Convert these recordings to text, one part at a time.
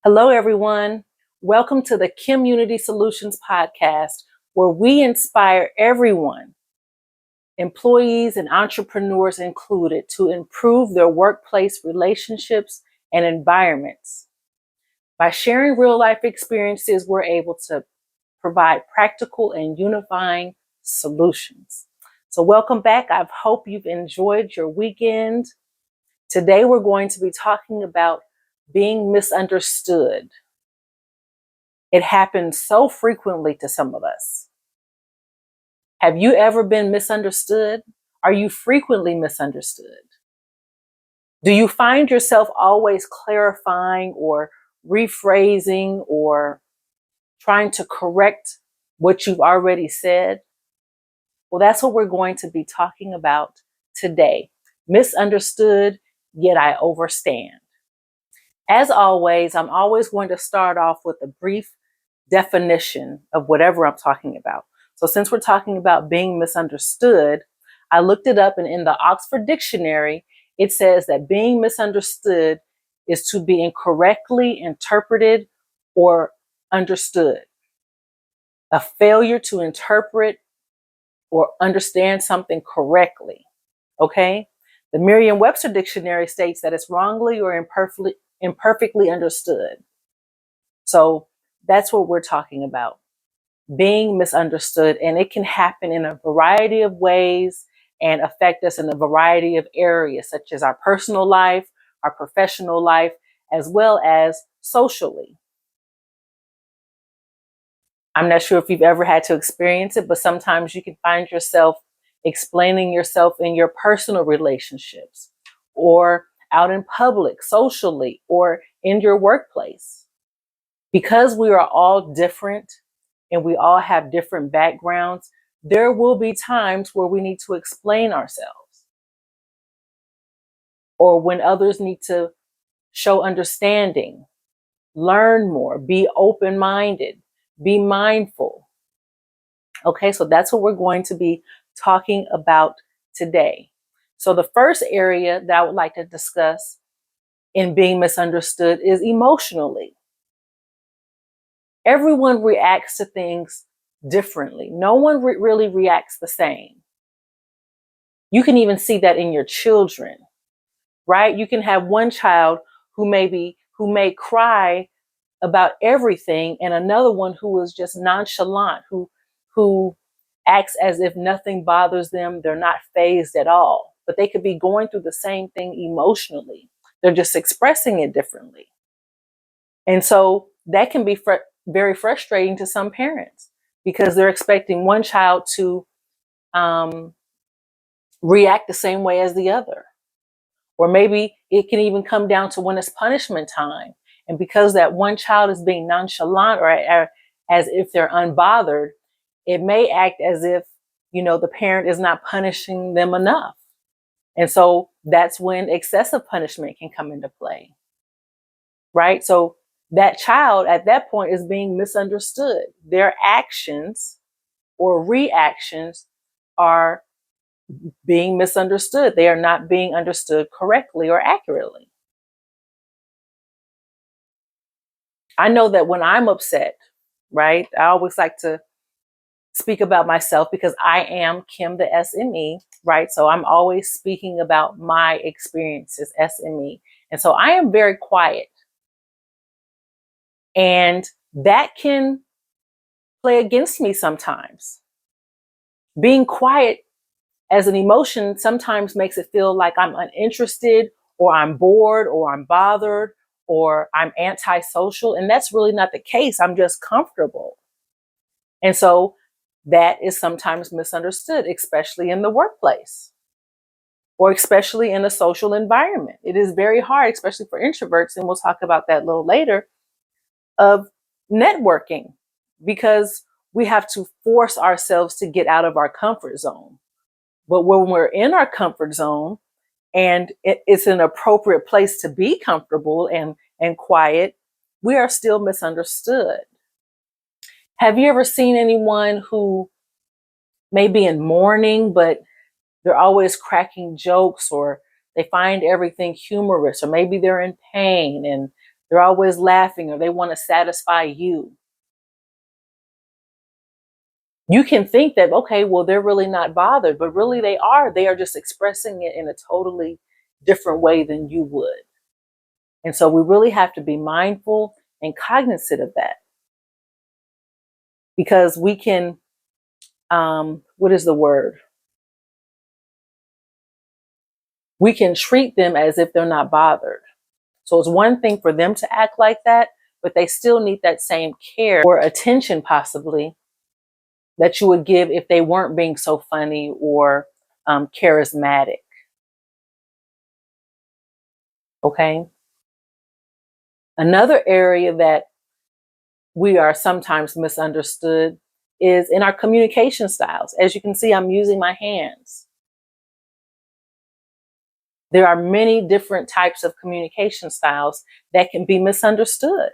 Hello, everyone. Welcome to the KimUnity Soulutions Podcast, where we inspire everyone, employees and entrepreneurs included, to improve their workplace relationships and environments. By sharing real-life experiences, we're able to provide practical and unifying solutions. So welcome back. I hope you've enjoyed your weekend. Today, we're going to be talking about being misunderstood. It happens so frequently to some of us. Have you ever been misunderstood? Are you frequently misunderstood? Do you find yourself always clarifying or rephrasing or trying to correct what you've already said? Well, that's what we're going to be talking about today. Misunderstood, yet I overstand. As always, I'm always going to start off with a brief definition of whatever I'm talking about. So since we're talking about being misunderstood, I looked it up, and in the Oxford Dictionary, it says that being misunderstood is to be incorrectly interpreted or understood. A failure to interpret or understand something correctly. Okay? The Merriam-Webster Dictionary states that it's wrongly or imperfectly understood. So that's what we're talking about, being misunderstood. And it can happen in a variety of ways and affect us in a variety of areas, such as our personal life, our professional life, as well as socially. I'm not sure if you've ever had to experience it, but sometimes you can find yourself explaining yourself in your personal relationships or out in public, socially, or in your workplace. Because we are all different and we all have different backgrounds, there will be times where we need to explain ourselves, or when others need to show understanding, learn more, be open-minded, be mindful. Okay, so that's what we're going to be talking about today. So the first area that I would like to discuss in being misunderstood is emotionally. Everyone reacts to things differently. No one really reacts the same. You can even see that in your children, right? You can have one child who may cry about everything, and another one who is just nonchalant, who acts as if nothing bothers them. They're not fazed at all, but they could be going through the same thing emotionally. They're just expressing it differently. And so that can be very frustrating to some parents because they're expecting one child to react the same way as the other. Or maybe it can even come down to when it's punishment time. And because that one child is being nonchalant or as if they're unbothered, it may act as if, the parent is not punishing them enough. And so that's when excessive punishment can come into play, right? So that child at that point is being misunderstood. Their actions or reactions are being misunderstood. They are not being understood correctly or accurately. I know that when I'm upset, right, I always like to speak about myself because I am Kim the SME, right? So I'm always speaking about my experiences, SME. And so I am very quiet. And that can play against me sometimes. Being quiet as an emotion sometimes makes it feel like I'm uninterested, or I'm bored, or I'm bothered, or I'm antisocial. And that's really not the case. I'm just comfortable. And so that is sometimes misunderstood, especially in the workplace or especially in a social environment. It is very hard, especially for introverts, and we'll talk about that a little later, of networking, because we have to force ourselves to get out of our comfort zone. But when we're in our comfort zone and it's an appropriate place to be comfortable and quiet, we are still misunderstood. Have you ever seen anyone who may be in mourning, but they're always cracking jokes, or they find everything humorous, or maybe they're in pain and They're always laughing, or they want to satisfy you. You can think that, okay, well, they're really not bothered, but really they are. They are just expressing it in a totally different way than you would. And so we really have to be mindful and cognizant of that, because we can, what is the word? We can treat them as if they're not bothered. So it's one thing for them to act like that, but they still need that same care or attention possibly that you would give if they weren't being so funny or charismatic. Okay. Another area that we are sometimes misunderstood is in our communication styles. As you can see, I'm using my hands. There are many different types of communication styles that can be misunderstood.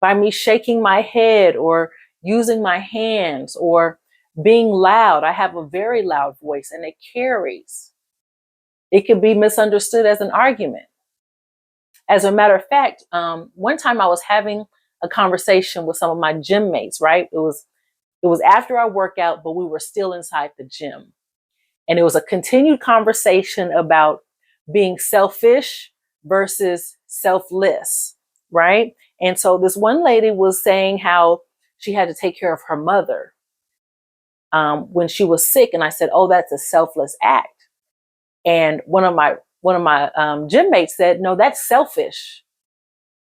By me shaking my head or using my hands or being loud. I have a very loud voice and it carries. It can be misunderstood as an argument. As a matter of fact, one time I was having a conversation with some of my gym mates, right? It was after our workout, but we were still inside the gym. And it was a continued conversation about being selfish versus selfless, right? And so this one lady was saying how she had to take care of her mother when she was sick. And I said, oh, that's a selfless act. And one of my gym mates said, no, that's selfish,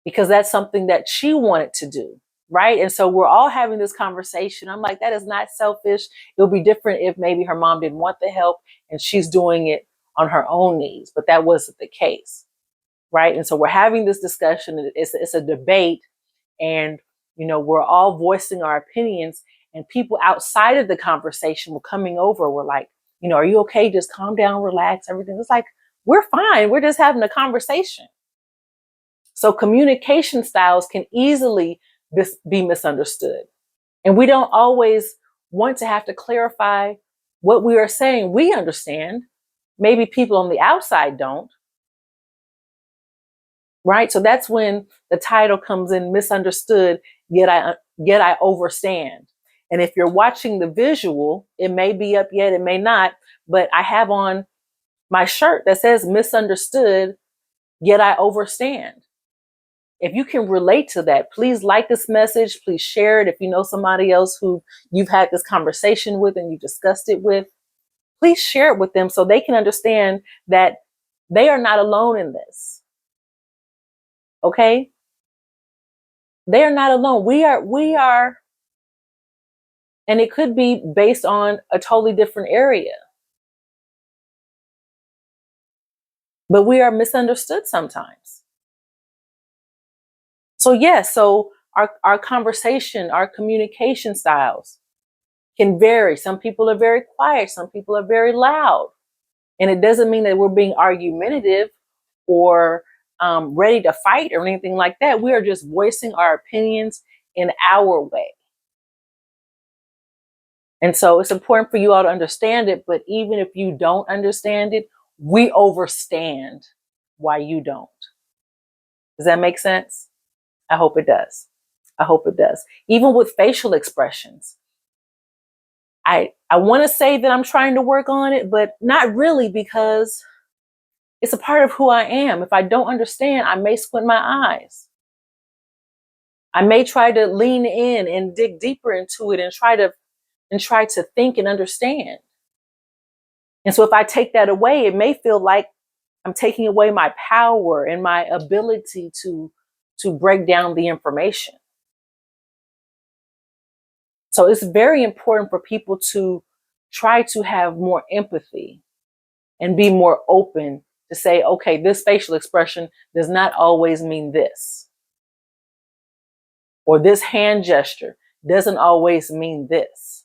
because that's something that she wanted to do. Right. And so we're all having this conversation. I'm like, that is not selfish. It'll be different if maybe her mom didn't want the help and she's doing it on her own needs. But that wasn't the case. Right. And so we're having this discussion. It's a debate. And, you know, we're all voicing our opinions, and people outside of the conversation were coming over. We're like, you know, are you okay? Just calm down, relax, everything. It's like, we're fine. We're just having a conversation. So communication styles can easily be misunderstood. And we don't always want to have to clarify what we are saying. We understand. Maybe people on the outside don't. Right? So that's when the title comes in, misunderstood, yet I overstand. And if you're watching the visual, it may be up yet, it may not, but I have on my shirt that says misunderstood, yet I overstand. If you can relate to that, please like this message. Please share it. If you know somebody else who you've had this conversation with and you discussed it with, please share it with them so they can understand that they are not alone in this. Okay? They are not alone. We are, and it could be based on a totally different area. But we are misunderstood sometimes. So yes, so our conversation, our communication styles can vary. Some people are very quiet. Some people are very loud. And it doesn't mean that we're being argumentative or ready to fight or anything like that. We are just voicing our opinions in our way. And so it's important for you all to understand it. But even if you don't understand it, we overstand why you don't. Does that make sense? I hope it does. I hope it does. Even with facial expressions. I want to say that I'm trying to work on it, but not really, because it's a part of who I am. If I don't understand, I may squint my eyes. I may try to lean in and dig deeper into it and try to think and understand. And so if I take that away, it may feel like I'm taking away my power and my ability to break down the information. So it's very important for people to try to have more empathy and be more open to say, okay, this facial expression does not always mean this. Or this hand gesture doesn't always mean this.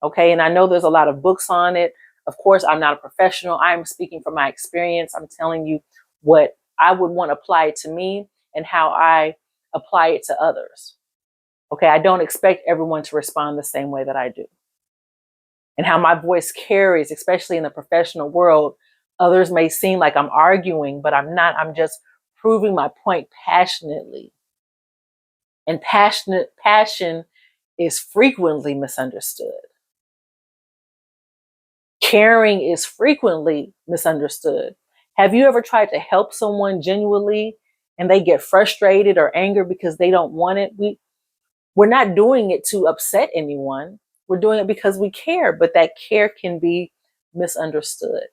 Okay, and I know there's a lot of books on it. Of course, I'm not a professional. I'm speaking from my experience. I'm telling you what I would want applied to me and how I apply it to others. Okay, I don't expect everyone to respond the same way that I do. And how my voice carries, especially in the professional world, others may seem like I'm arguing, but I'm not. I'm just proving my point passionately. And passion is frequently misunderstood. Caring is frequently misunderstood. Have you ever tried to help someone genuinely and they get frustrated or angry because they don't want it? We're not doing it to upset anyone. We're doing it because we care, but that care can be misunderstood.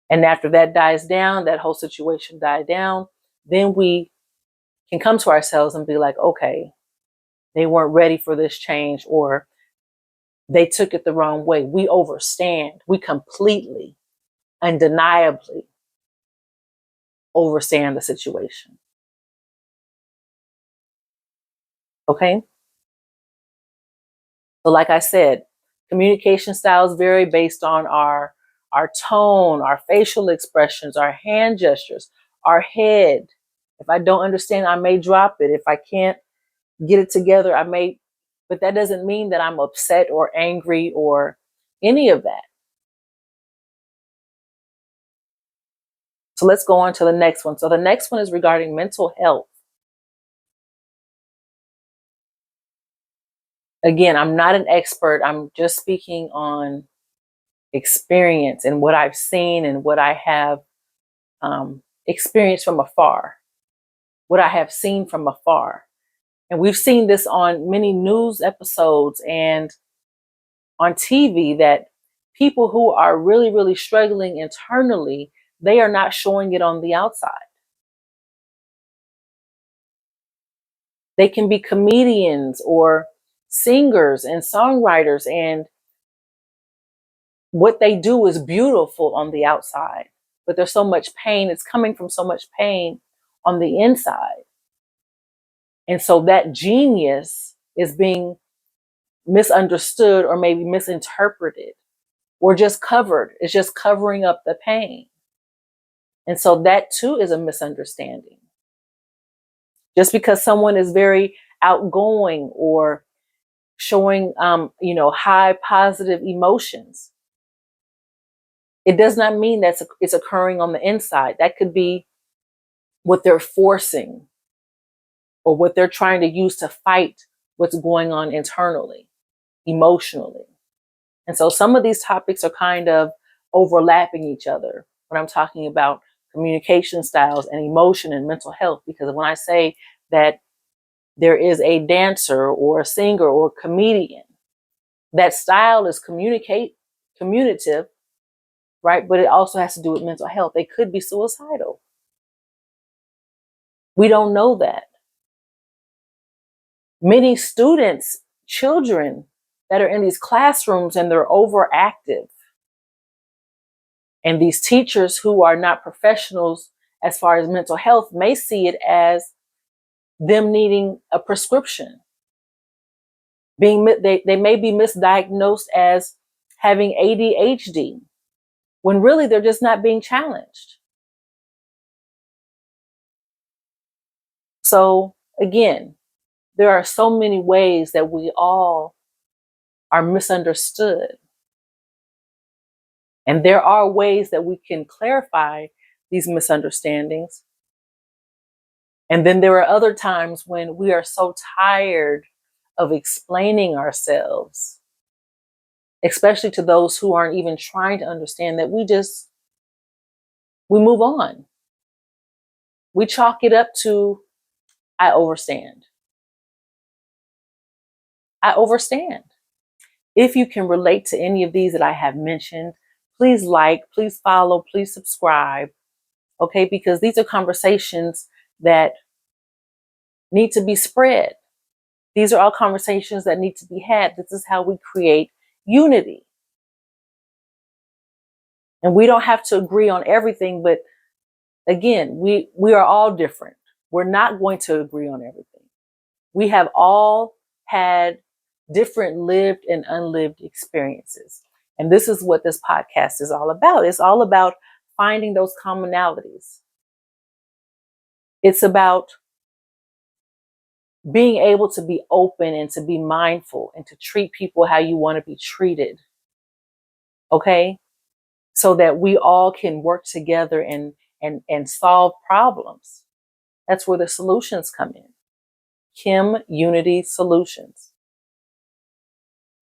And after that dies down, that whole situation died down, then we can come to ourselves and be like, okay, they weren't ready for this change, or they took it the wrong way. We overstand. We completely, undeniably overstand the situation. Okay? So like I said, communication styles vary based on our tone, our facial expressions, our hand gestures, our head. If I don't understand, I may drop it. If I can't get it together, I may, but that doesn't mean that I'm upset or angry or any of that. So let's go on to the next one. So the next one is regarding mental health. Again, I'm not an expert. I'm just speaking on experience and what I've seen and what I have experienced from afar, what I have seen from afar. And we've seen this on many news episodes and on TV, that people who are really, really struggling internally, they are not showing it on the outside. They can be comedians or singers and songwriters, and what they do is beautiful on the outside, but there's so much pain. It's coming from so much pain on the inside. And so that genius is being misunderstood or maybe misinterpreted or just covered. It's just covering up the pain. And so that too is a misunderstanding. Just because someone is very outgoing or showing, high positive emotions, it does not mean that it's occurring on the inside. That could be what they're forcing or what they're trying to use to fight what's going on internally, emotionally. And so some of these topics are kind of overlapping each other when I'm talking about communication styles and emotion and mental health. Because when I say that there is a dancer or a singer or a comedian, that style is communicative, right? But it also has to do with mental health. They could be suicidal. We don't know that. Many students, children that are in these classrooms and they're overactive, and these teachers who are not professionals as far as mental health may see it as them needing a prescription. They may be misdiagnosed as having ADHD when really they're just not being challenged. So again, there are so many ways that we all are misunderstood. And there are ways that we can clarify these misunderstandings. And then there are other times when we are so tired of explaining ourselves, especially to those who aren't even trying to understand, that we move on. We chalk it up to, I overstand. I overstand. If you can relate to any of these that I have mentioned, please like, please follow, please subscribe. Okay, because these are conversations that need to be spread. These are all conversations that need to be had. This is how we create unity. And we don't have to agree on everything, but again, we are all different. We're not going to agree on everything. We have all had different lived and unlived experiences. And this is what this podcast is all about. It's all about finding those commonalities. It's about being able to be open and to be mindful and to treat people how you want to be treated. Okay? So that we all can work together and and solve problems. That's where the solutions come in. KimUnity Solutions.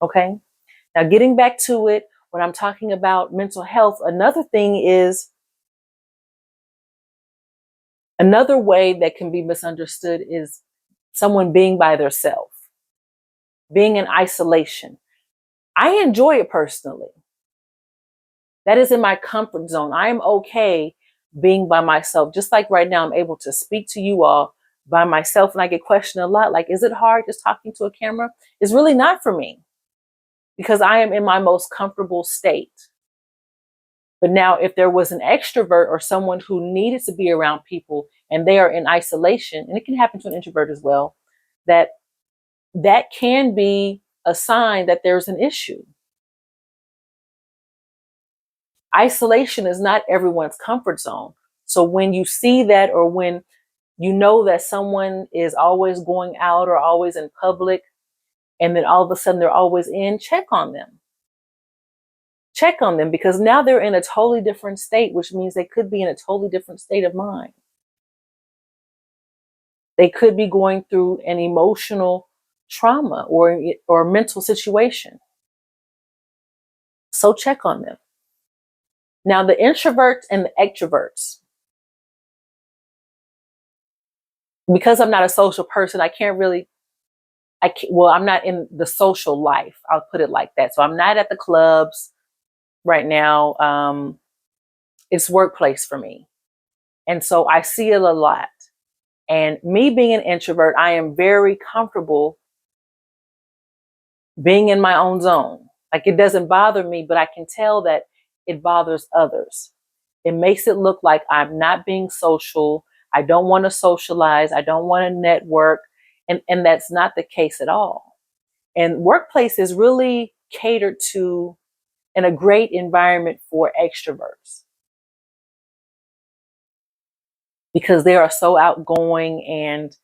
Okay. Now, getting back to it, when I'm talking about mental health, another thing is another way that can be misunderstood is someone being by themselves, being in isolation. I enjoy it personally. That is in my comfort zone. I am okay being by myself. Just like right now, I'm able to speak to you all by myself, and I get questioned a lot. Like, is it hard just talking to a camera? It's really not for me because I am in my most comfortable state. But now if there was an extrovert or someone who needed to be around people and they are in isolation, and it can happen to an introvert as well, that can be a sign that there's an issue. Isolation is not everyone's comfort zone. So when you see that, or when you know that someone is always going out or always in public, and then all of a sudden they're always in, check on them. Check on them, because now they're in a totally different state, which means they could be in a totally different state of mind. They could be going through an emotional trauma or mental situation. So check on them. Now, the introverts and the extroverts. Because I'm not a social person, I'm not in the social life. I'll put it like that. So I'm not at the clubs right now. It's workplace for me. And so I see it a lot. And me being an introvert, I am very comfortable being in my own zone. Like, it doesn't bother me, but I can tell that it bothers others. It makes it look like I'm not being social. I don't want to socialize. I don't want to network. And that's not the case at all. And workplace is really catered to and a great environment for extroverts, because they are so outgoing and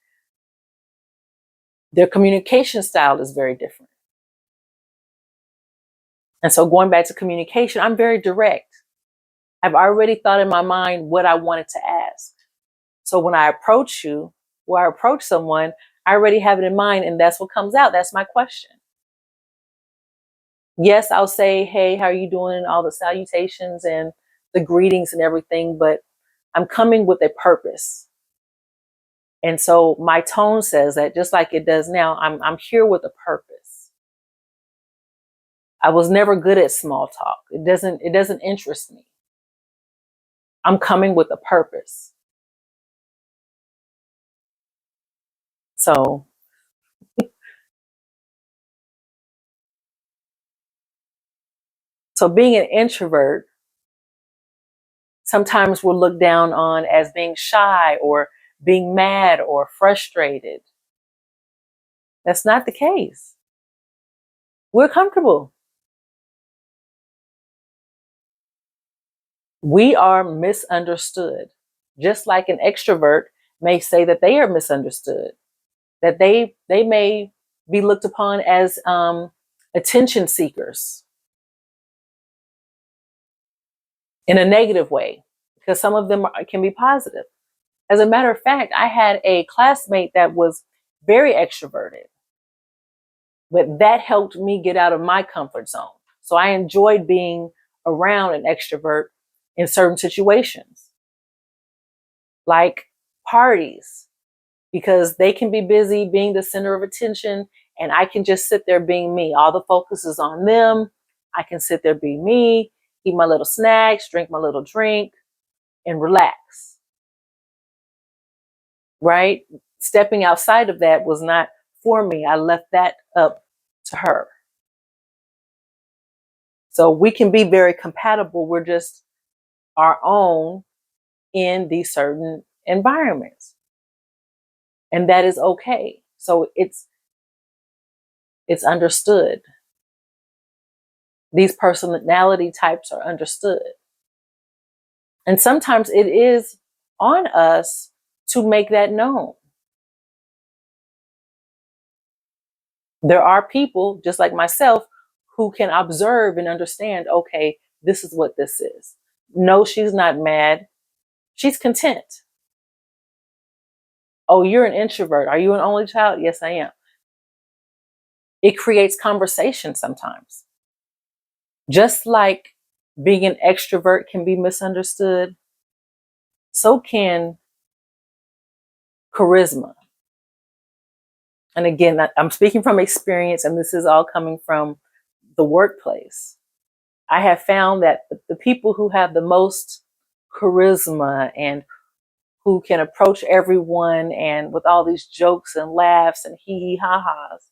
their communication style is very different. And so going back to communication, I'm very direct. I've already thought in my mind what I wanted to ask. So when I approach you or I approach someone, I already have it in mind, and that's what comes out. That's my question. Yes, I'll say, hey, how are you doing? And all the salutations and the greetings and everything, but I'm coming with a purpose. And so my tone says that, just like it does now, I'm here with a purpose. I was never good at small talk. It doesn't interest me. I'm coming with a purpose. So being an introvert, sometimes we're looked down on as being shy or being mad or frustrated. That's not the case. We're comfortable. We are misunderstood. Just like an extrovert may say that they are misunderstood, that they may be looked upon as attention seekers in a negative way, because some of them can be positive. As a matter of fact, I had a classmate that was very extroverted, but that helped me get out of my comfort zone. So I enjoyed being around an extrovert in certain situations, like parties, because they can be busy being the center of attention, and I can just sit there being me. All the focus is on them. I can sit there, be me, eat my little snacks, drink my little drink, and relax. Right? Stepping outside of that was not for me. I left that up to her. So we can be very compatible. We're just our own in these certain environments. And that is okay. So it's understood. These personality types are understood. And sometimes it is on us to make that known. There are people, just like myself, who can observe and understand, okay, this is what this is. No, she's not mad. She's content. Oh, you're an introvert. Are you an only child? Yes, I am. It creates conversation sometimes. Just like being an extrovert can be misunderstood, so can charisma. And again, I'm speaking from experience, and this is all coming from the workplace. I have found that the people who have the most charisma and who can approach everyone and with all these jokes and laughs and hee hee ha ha's,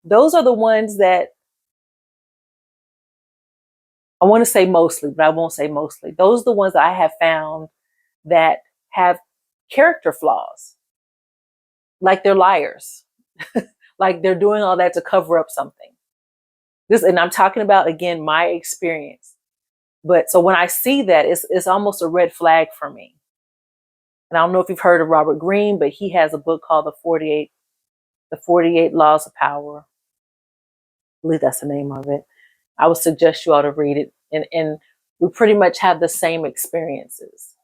those are the ones that I want to say mostly, but I won't say mostly. Those are the ones that I have found that have character flaws, like they're liars, like they're doing all that to cover up something. And I'm talking about, again, my experience. But so when I see that, it's almost a red flag for me. And I don't know if you've heard of Robert Greene, but he has a book called The 48 Laws of Power. I believe that's the name of it. I would suggest you ought to read it. And we pretty much have the same experiences.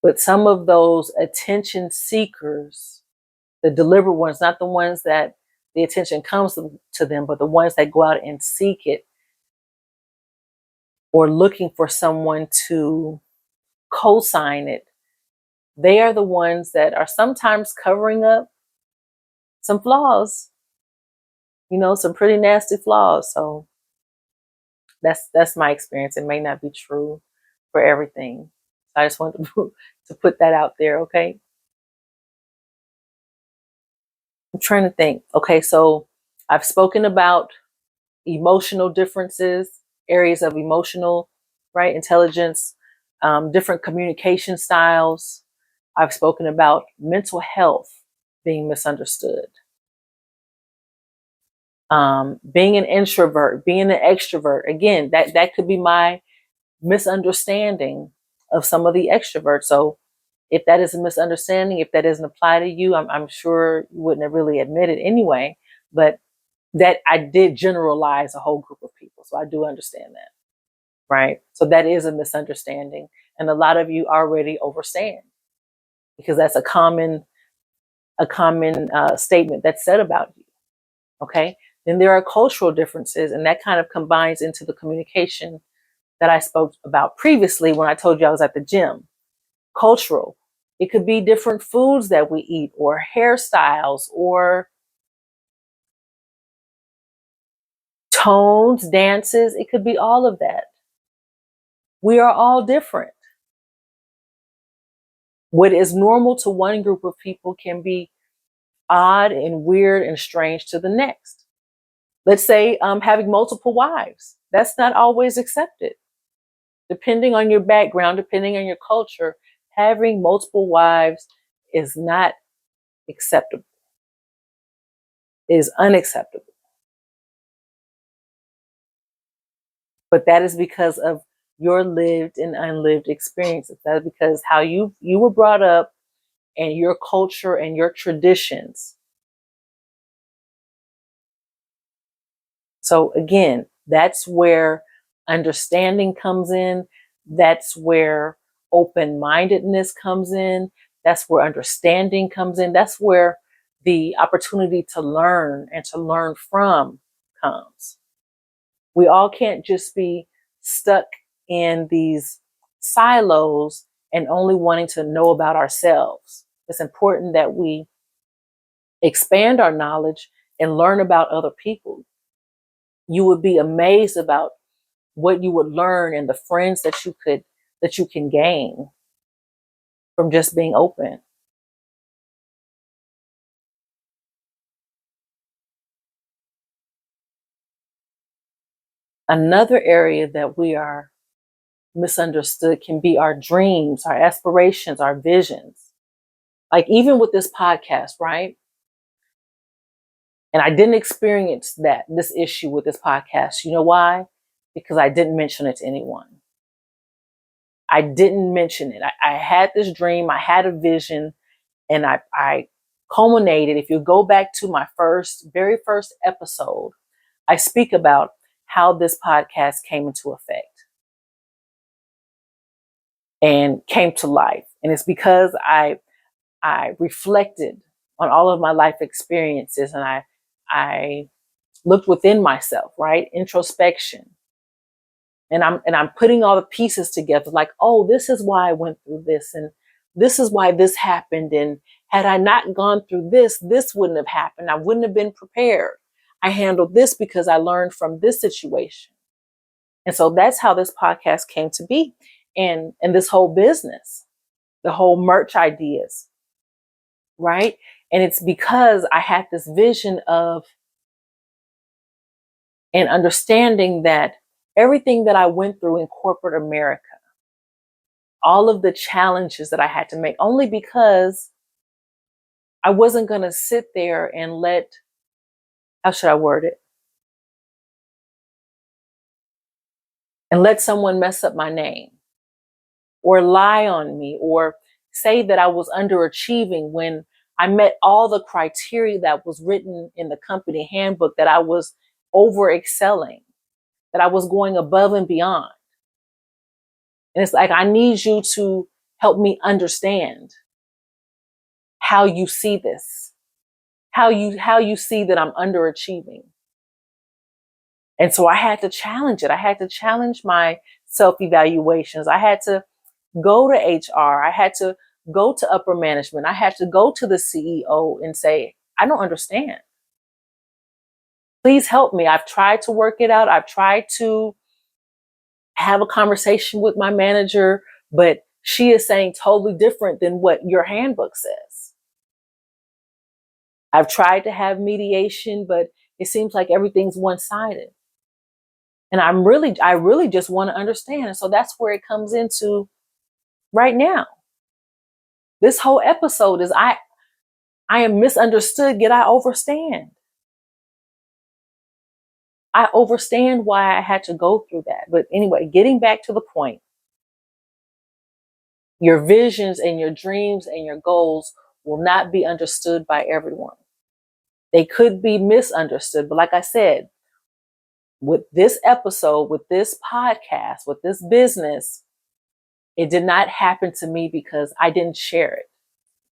But some of those attention seekers, the deliberate ones, not the ones that the attention comes to them, but the ones that go out and seek it or looking for someone to co-sign it, they are the ones that are sometimes covering up some flaws, some pretty nasty flaws. So that's my experience. It may not be true for everything. I just wanted to put that out there. Okay. I'm trying to think. Okay. So I've spoken about emotional differences, areas of emotional, right, intelligence, different communication styles. I've spoken about mental health being misunderstood. Being an introvert, being an extrovert. Again, that could be my misunderstanding of some of the extroverts. So if that is a misunderstanding, if that doesn't apply to you, I'm sure you wouldn't have really admit it anyway. But that I did generalize a whole group of people. So I do understand that. Right. So that is a misunderstanding. And a lot of you already overstand because that's a common statement that's said about you. Okay. Then there are cultural differences, and that kind of combines into the communication that I spoke about previously when I told you I was at the gym. Cultural. It could be different foods that we eat or hairstyles or tones, dances. It could be all of that. We are all different. What is normal to one group of people can be odd and weird and strange to the next. Let's say having multiple wives. That's not always accepted. Depending on your background, depending on your culture, having multiple wives is not acceptable. It is unacceptable. But that is because of your lived and unlived experiences. That is because how you were brought up and your culture and your traditions. So again, that's where understanding comes in. That's where open-mindedness comes in. That's where understanding comes in. That's where the opportunity to learn and to learn from comes. We all can't just be stuck in these silos and only wanting to know about ourselves. It's important that we expand our knowledge and learn about other people. You would be amazed about what you would learn and the friends that you can gain from just being open. Another area that we are misunderstood can be our dreams, our aspirations, our visions. Like even with this podcast, right? And I didn't experience this issue with this podcast. You know why? Because I didn't mention it to anyone. I didn't mention it. I had this dream, I had a vision, and I culminated. If you go back to my very first episode, I speak about how this podcast came into effect. and came to life. And it's because I reflected on all of my life experiences, and I looked within myself, right? Introspection. And I'm putting all the pieces together, like, oh, this is why I went through this, and this is why this happened. And had I not gone through this, this wouldn't have happened. I wouldn't have been prepared. I handled this because I learned from this situation. And so that's how this podcast came to be. And this whole business, the whole merch ideas, right? And it's because I had this vision of and understanding that everything that I went through in corporate America, all of the challenges that I had to make, only because I wasn't going to sit there and how should I word it? And let someone mess up my name or lie on me or say that I was underachieving when I met all the criteria that was written in the company handbook, that I was over excelling, that I was going above and beyond. And it's like, I need you to help me understand how you see this, how you see that I'm underachieving. And so I had to challenge it. I had to challenge my self-evaluations. I had to go to HR. I had to go to upper management. I had to go to the CEO and say, I don't understand. Please help me. I've tried to work it out. I've tried to have a conversation with my manager, but she is saying totally different than what your handbook says. I've tried to have mediation, but it seems like everything's one-sided. And I really just want to understand. And so that's where it comes into right now. This whole episode is I am misunderstood, yet I overstand. I overstand why I had to go through that. But anyway, getting back to the point, your visions and your dreams and your goals will not be understood by everyone. They could be misunderstood. But like I said, with this episode, with this podcast, with this business, it did not happen to me because I didn't share it,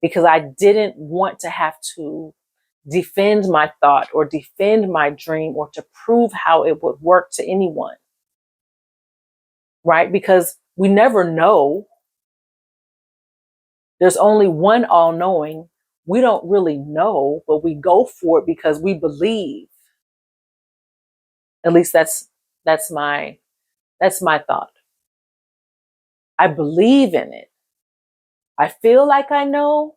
because I didn't want to have to defend my thought or defend my dream or to prove how it would work to anyone, right? Because we never know. There's only one all-knowing. We don't really know, but we go for it because we believe. At least that's my thought. I believe in it. I feel like I know.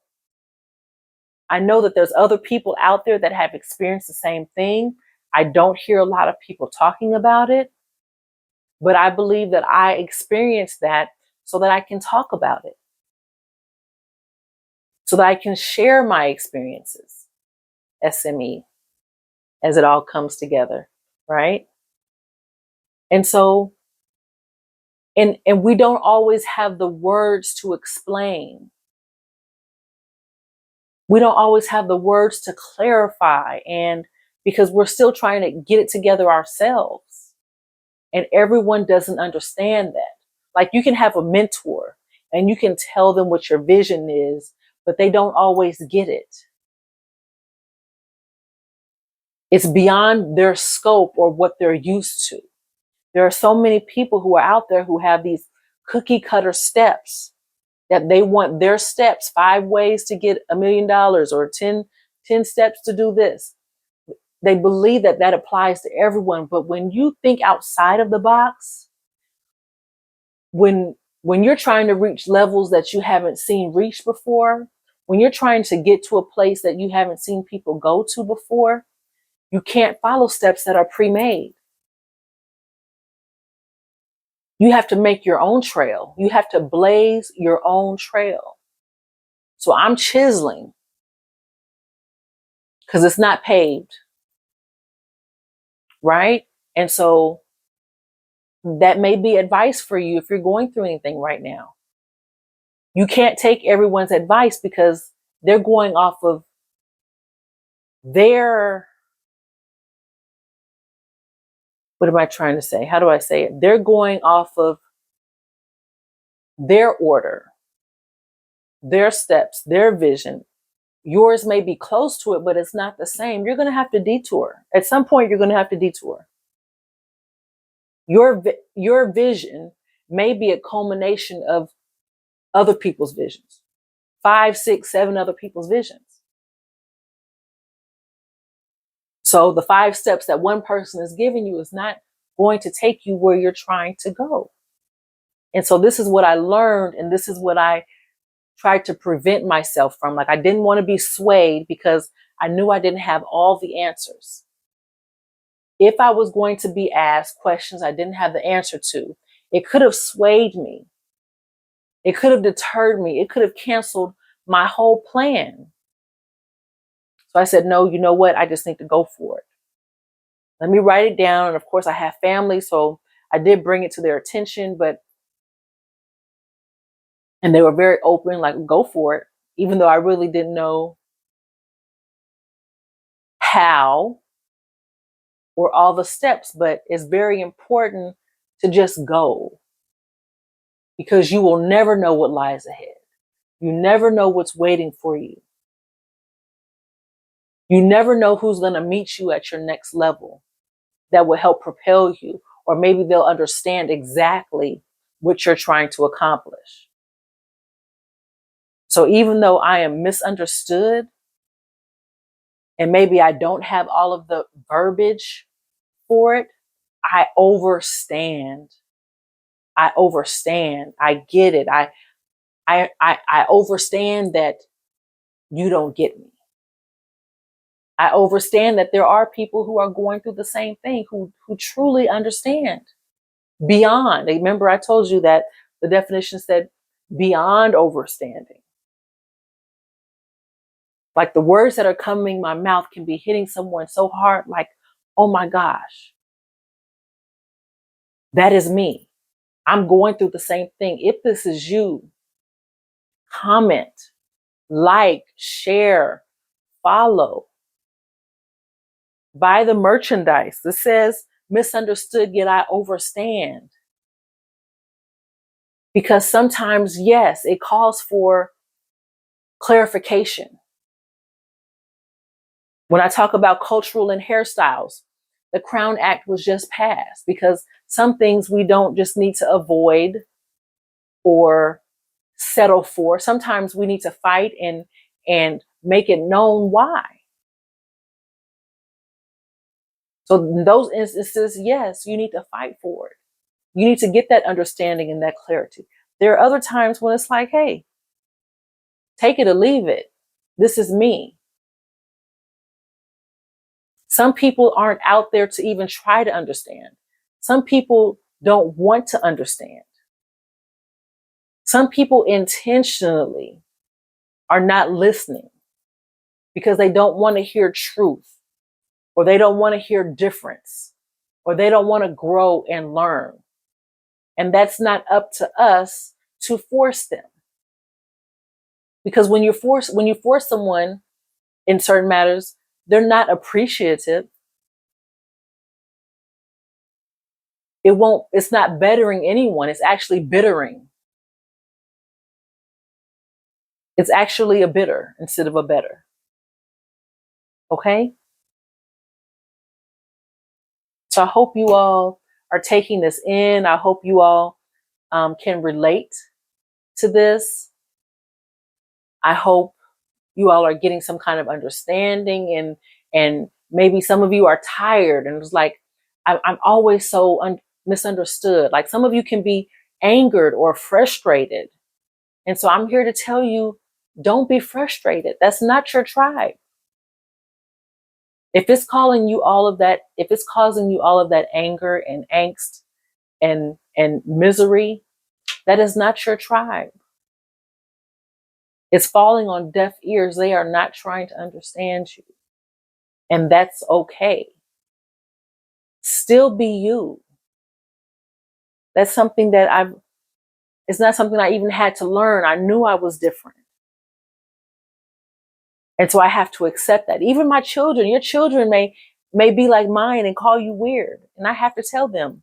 I know that there's other people out there that have experienced the same thing. I don't hear a lot of people talking about it, but I believe that I experienced that so that I can talk about it, so that I can share my experiences, SME, as it all comes together, right? And so, and we don't always have the words to explain. We don't always have the words to clarify, and because we're still trying to get it together ourselves. And everyone doesn't understand that. Like, you can have a mentor and you can tell them what your vision is, but they don't always get it. It's beyond their scope or what they're used to. There are so many people who are out there who have these cookie cutter steps, that they want their steps, 5 ways to get $1 million or 10 steps to do this. They believe that that applies to everyone. But when you think outside of the box, when you're trying to reach levels that you haven't seen reached before, when you're trying to get to a place that you haven't seen people go to before, you can't follow steps that are pre-made. You have to make your own trail. You have to blaze your own trail. So I'm chiseling because it's not paved, right? And so that may be advice for you if you're going through anything right now. You can't take everyone's advice because they're going off of their, what am I trying to say? How do I say it? They're going off of their order, their steps, their vision. Yours may be close to it, but it's not the same. You're going to have to detour. At some point, you're going to have to detour. Your vision may be a culmination of other people's visions, 5, 6, 7 other people's visions. So the 5 steps that one person is giving you is not going to take you where you're trying to go. And so this is what I learned, and this is what I tried to prevent myself from. Like, I didn't want to be swayed because I knew I didn't have all the answers. If I was going to be asked questions I didn't have the answer to, it could have swayed me. It could have deterred me. It could have canceled my whole plan. So I said, no, you know what? I just need to go for it. Let me write it down. And of course, I have family, so I did bring it to their attention, and they were very open, like, go for it, even though I really didn't know how or all the steps. But it's very important to just go, because you will never know what lies ahead. You never know what's waiting for you. You never know who's going to meet you at your next level that will help propel you, or maybe they'll understand exactly what you're trying to accomplish. So even though I am misunderstood, and maybe I don't have all of the verbiage for it, I overstand. I overstand. I get it. I overstand that you don't get me. I overstand that there are people who are going through the same thing, who truly understand beyond. Remember, I told you that the definition said beyond overstanding. Like, the words that are coming my mouth can be hitting someone so hard, like, oh my gosh, that is me. I'm going through the same thing. If this is you, comment, like, share, follow. Buy the merchandise that says misunderstood, yet I overstand. Because sometimes, yes, it calls for clarification. When I talk about cultural and hairstyles, the Crown Act was just passed because some things we don't just need to avoid or settle for. Sometimes we need to fight and make it known why. So in those instances, yes, you need to fight for it. You need to get that understanding and that clarity. There are other times when it's like, hey, take it or leave it. This is me. Some people aren't out there to even try to understand. Some people don't want to understand. Some people intentionally are not listening because they don't want to hear truth, or they don't want to hear difference, or they don't want to grow and learn. And that's not up to us to force them. Because when you force someone in certain matters, they're not appreciative. It's not bettering anyone. It's actually bittering. It's actually a bitter instead of a better. Okay? So I hope you all are taking this in. I hope you all can relate to this. I hope you all are getting some kind of understanding, and maybe some of you are tired and it's like, I'm always so misunderstood. Like, some of you can be angered or frustrated. And so I'm here to tell you, don't be frustrated. That's not your tribe. If it's calling you all of that, if it's causing you all of that anger and angst and misery, that is not your tribe. It's falling on deaf ears. They are not trying to understand you. And that's okay. Still be you. That's something that it's not something I even had to learn. I knew I was different. And so I have to accept that. Even my children, your children may be like mine and call you weird. And I have to tell them,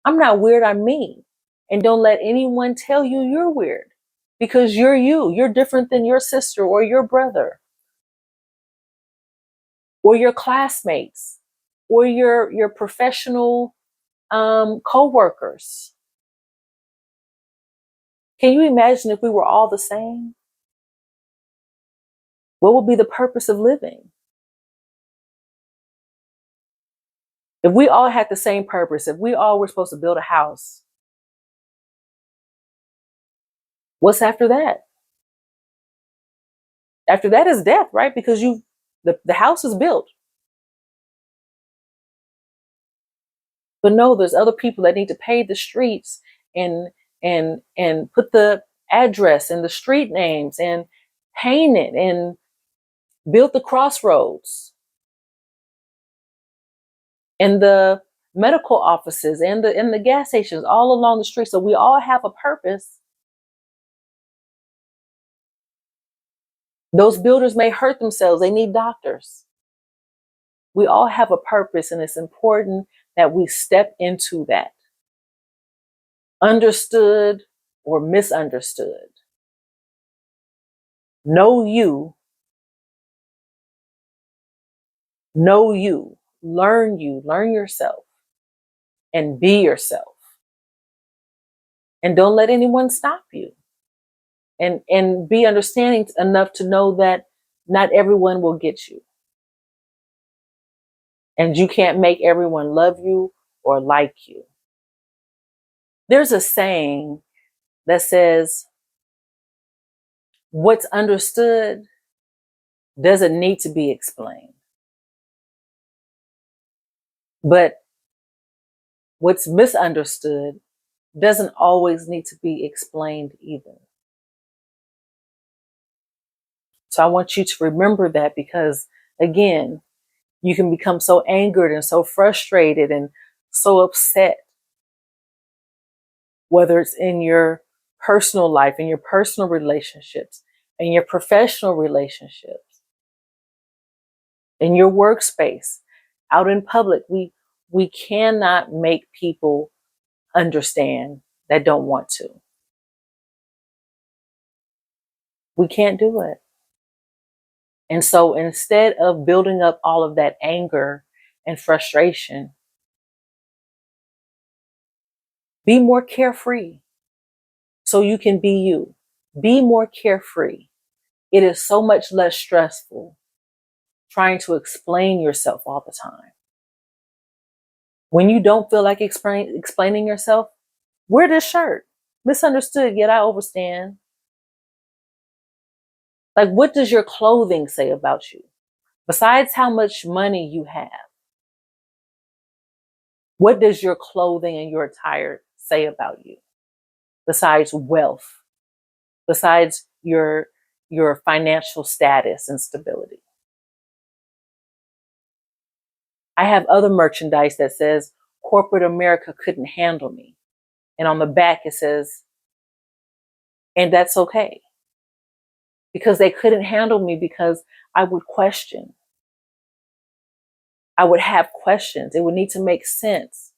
I'm not weird, I'm me. And don't let anyone tell you you're weird, because you're you. You're different than your sister or your brother or your classmates or your professional coworkers. Can you imagine if we were all the same? What would be the purpose of living? If we all had the same purpose, if we all were supposed to build a house, what's after that? After that is death, right? Because the house is built. But no, there's other people that need to pave the streets and put the address and the street names and paint it and build the crossroads and the medical offices and the gas stations all along the street. So we all have a purpose. Those builders may hurt themselves. They need doctors. We all have a purpose, and it's important that we step into that. Understood or misunderstood. Know you, learn yourself, and be yourself. And don't let anyone stop you. And be understanding enough to know that not everyone will get you. And you can't make everyone love you or like you. There's a saying that says, what's understood doesn't need to be explained. But what's misunderstood doesn't always need to be explained either. So I want you to remember that, because again, you can become so angered and so frustrated and so upset, whether it's in your personal life, in your personal relationships, in your professional relationships, in your workspace, out in public. We cannot make people understand that don't want to. We can't do it. And so instead of building up all of that anger and frustration, be more carefree so you can be you. Be more carefree. It is so much less stressful trying to explain yourself all the time. When you don't feel like explaining yourself, wear this shirt. Misunderstood, yet I overstand. Like, what does your clothing say about you? Besides how much money you have, what does your clothing and your attire say about you? Besides wealth, besides your financial status and stability. I have other merchandise that says corporate America couldn't handle me. And on the back it says, and that's okay. Because they couldn't handle me because I would question. I would have questions. It would need to make sense.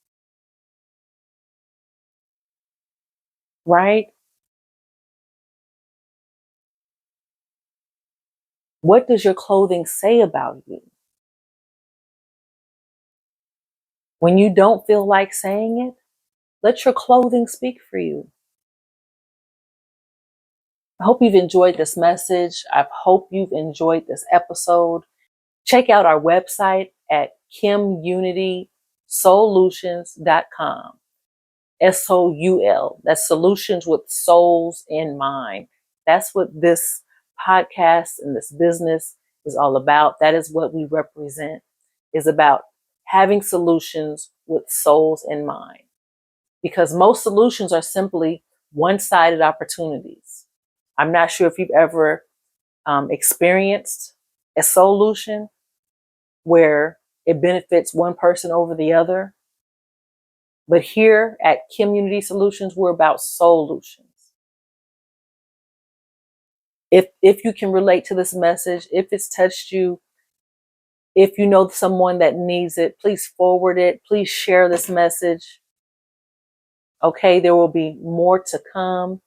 Right? What does your clothing say about you? When you don't feel like saying it, let your clothing speak for you. I hope you've enjoyed this message. I hope you've enjoyed this episode. Check out our website at KimUnitySoulutions.com. SOUL. That's solutions with souls in mind. That's what this podcast and this business is all about. That is what we represent, is about having solutions with souls in mind. Because most solutions are simply one-sided opportunities. I'm not sure if you've ever experienced a solution where it benefits one person over the other. But here at KimUnity Solutions, we're about solutions. If you can relate to this message, if it's touched you, if you know someone that needs it, please forward it. Please share this message. Okay, there will be more to come.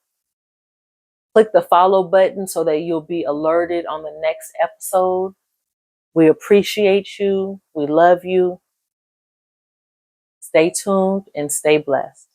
Click the follow button so that you'll be alerted on the next episode. We appreciate you. We love you. Stay tuned and stay blessed.